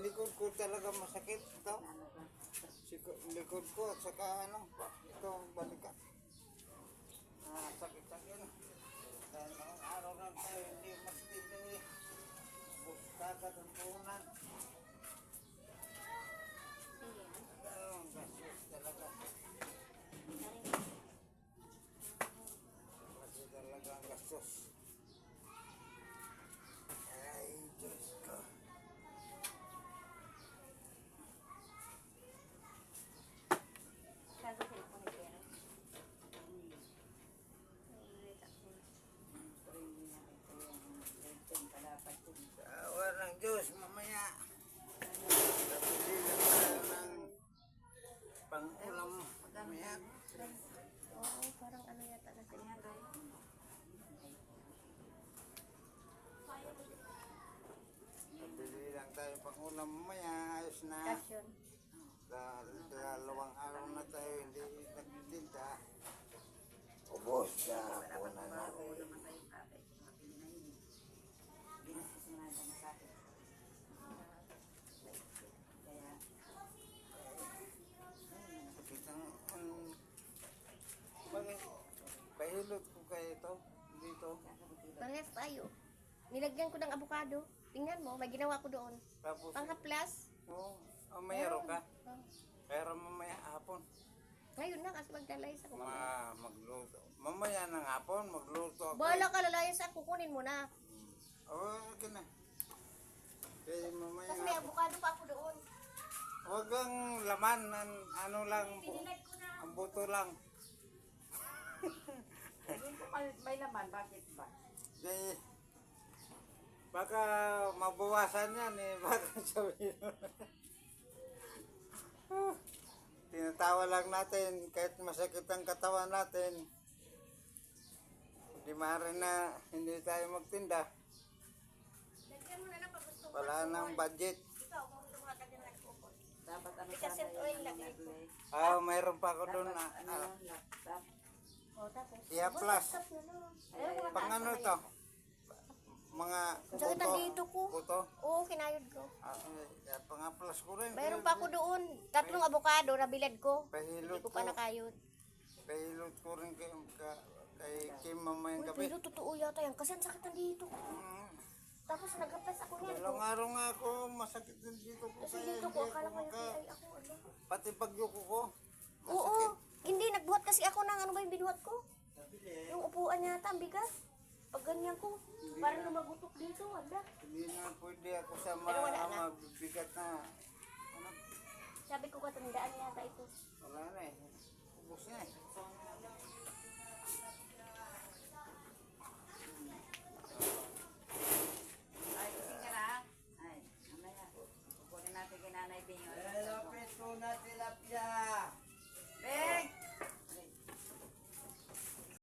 likod ko talaga masakit ito. Likod ko at saka ano, ito balikat. Sakit-sakit. Dahil noong araw na tayo hindi magtindi. Kagad ang punan. Ayun, gastos talaga. Kasi talaga ang gastos. Ay, Diyos ko. Awa ng Diyos, mamaya. Nabili lang tayo ng pang-ulam mamaya. Oo, parang ano yata na siya. Nabili lang tayo pang-ulam mamaya. Ayos na. Kasyon. Dalawang araw na tayo hindi nagtinda. Ubos na ako na natin. Bakit? Pahilot ko kayo ito. Dito. Parehas tayo. Nilagyan ko ng avocado. Tingnan mo, may ginawa ko doon. Tapos, Pangka-plus. mayroon ka. Oh. Pero mamaya hapon. Ngayon na kasi maglalayas ako. Magluto. Mamaya ng hapon, magluto ako. Bahala ka, lalayas ako. Kukunin mo na. Okay na. Kaya mamaya Kasi may avocado pa ako doon. huwag ang laman, ano lang, Pinilag ko na. ang buto lang. May laman, bakit ba? Kaya, baka mabawasan yan eh, baka sabihin. Tinatawa lang natin, kahit masakit ang katawan natin. Hindi maaari na hindi tayo magtinda. Lagyan mo na lang pag gusto mo. Wala nang budget. Ikaw, kung gusto mo lagyan na nagkukot. Dapat ano Kasi sana oil yung lagay ko. Mayroon pa ako doon na. laptop. O, tapos. Iya, plus. Tapos na lang. Ayaw ko Pang ano to? Mga Ang sakit ang dito ko. Puto. Oo, kinayod ko. Pang-plus ko rin. Mayroon pa ako doon. 3 avocado na bilad ko. Hindi Pahilot ko ko. pa nakayod. Pahilot ko rin kay Kim mamayang Uy, gabi. pero totoo yata yan. Kasi ang sakit ang dito ko. Tapos nag-apply ako niyan. Ilang araw nga ako, masakit din dito ko. Kasi Kaya dito hindi ko, akala ko ako yung ay ako ano. Pati pagyuko ko. Oo, hindi. Nagbuhat kasi ako ng ano ba yung binuhat ko? Yung upuan yata, ang bigat. Pag ganyan ko, parang lumagutok dito, wala. Hindi na pwede ako sa Pero wala na. mabibigat na. Ano? Sabi ko katandaan yata ito. Wala na eh. Ubus na eh.